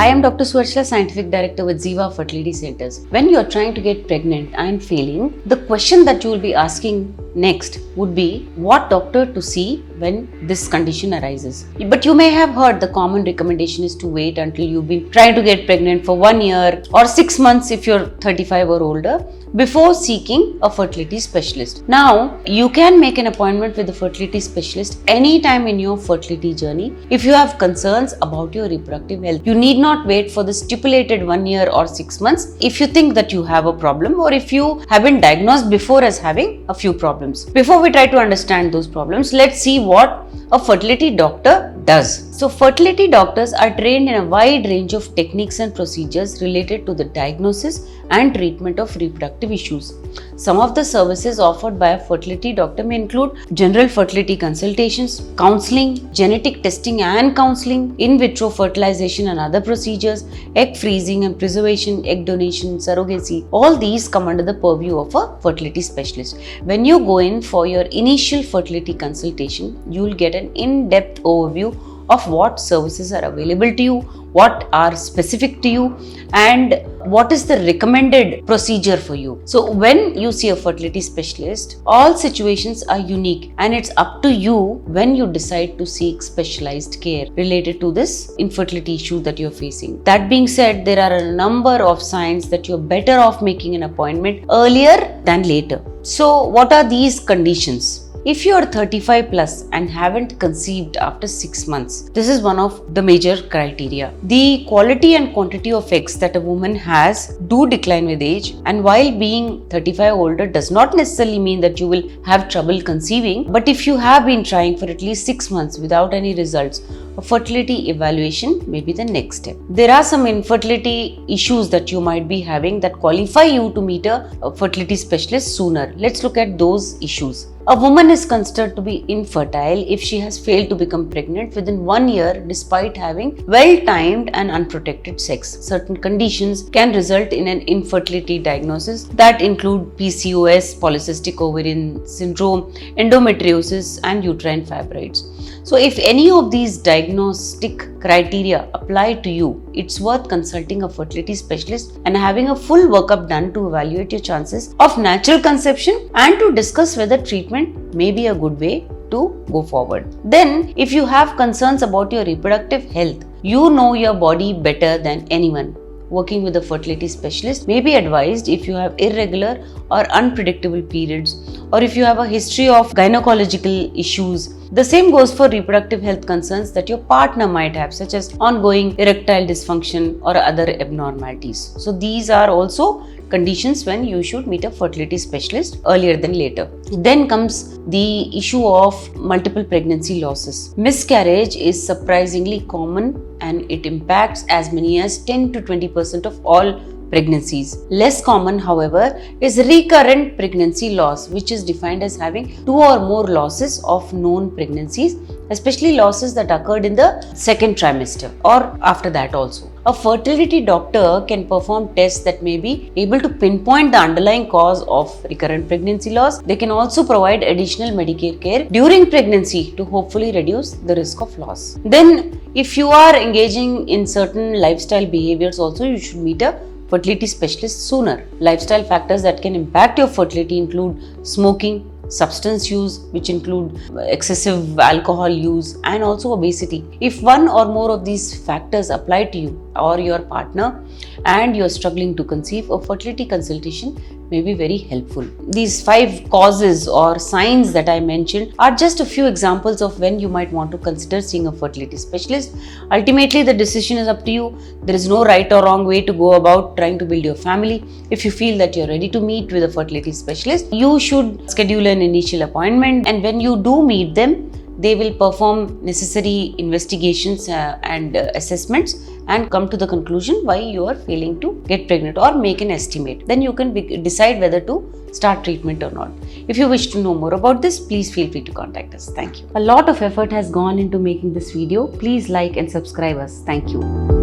I am Dr. Suarshila, Scientific Director with Ziva Fertility Centers. When you are trying to get pregnant and failing, the question that you will be asking next would be what doctor to see when this condition arises. But you may have heard the common recommendation is to wait until you've been trying to get pregnant for 1 year or 6 months if you're 35 or older before seeking a fertility specialist. Now, you can make an appointment with a fertility specialist anytime in your fertility journey if you have concerns about your reproductive health. You need not wait for the stipulated 1 year or 6 months if you think that you have a problem or if you have been diagnosed before as having a few problems. Before we try to understand those problems, let's see what a fertility doctor does. So, fertility doctors are trained in a wide range of techniques and procedures related to the diagnosis and treatment of reproductive issues. Some of the services offered by a fertility doctor may include general fertility consultations, counseling, genetic testing and counseling, in vitro fertilization and other procedures, egg freezing and preservation, egg donation, surrogacy. All these come under the purview of a fertility specialist. When you go in for your initial fertility consultation, you will get an in-depth overview of what services are available to you, what are specific to you, and what is the recommended procedure for you. So when you see a fertility specialist, all situations are unique and it's up to you when you decide to seek specialized care related to this infertility issue that you're facing. That being said, there are a number of signs that you're better off making an appointment earlier than later. So what are these conditions? If you are 35 plus and haven't conceived after 6 months, this is one of the major criteria. The quality and quantity of eggs that a woman has do decline with age, and while being 35 older does not necessarily mean that you will have trouble conceiving, but if you have been trying for at least 6 months without any results, a fertility evaluation may be the next step. There are some infertility issues that you might be having that qualify you to meet a fertility specialist sooner. Let's look at those issues. A woman is considered to be infertile if she has failed to become pregnant within 1 year despite having well-timed and unprotected sex. Certain conditions can result in an infertility diagnosis that include PCOS, polycystic ovarian syndrome, endometriosis, and uterine fibroids. So if any of these diagnostic criteria apply to you, it's worth consulting a fertility specialist and having a full workup done to evaluate your chances of natural conception and to discuss whether treatment may be a good way to go forward. Then, if you have concerns about your reproductive health, you know your body better than anyone. Working with a fertility specialist may be advised if you have irregular or unpredictable periods or if you have a history of gynecological issues. The same goes for reproductive health concerns that your partner might have, such as ongoing erectile dysfunction or other abnormalities. So these are also conditions when you should meet a fertility specialist earlier than later. Then comes the issue of multiple pregnancy losses. Miscarriage is surprisingly common and it impacts as many as 10 to 20% of all pregnancies. Less common, however, is recurrent pregnancy loss, which is defined as having 2 or more losses of known pregnancies, especially losses that occurred in the second trimester or after that also. A fertility doctor can perform tests that may be able to pinpoint the underlying cause of recurrent pregnancy loss. They can also provide additional Medicare care during pregnancy to hopefully reduce the risk of loss. Then, if you are engaging in certain lifestyle behaviors also, you should meet a fertility specialist sooner. Lifestyle factors that can impact your fertility include smoking, substance use, which include excessive alcohol use, and also obesity. If one or more of these factors apply to you or your partner and you're struggling to conceive, a fertility consultation may be very helpful. These 5 causes or signs that I mentioned are just a few examples of when you might want to consider seeing a fertility specialist. Ultimately, the decision is up to you. There is no right or wrong way to go about trying to build your family. If you feel that you're ready to meet with a fertility specialist, you should schedule an initial appointment, and when you do meet them, they will perform necessary investigations and assessments and come to the conclusion why you are failing to get pregnant or make an estimate. Then you can decide whether to start treatment or not. If you wish to know more about this, please feel free to contact us. Thank you. A lot of effort has gone into making this video. Please like and subscribe us. Thank you.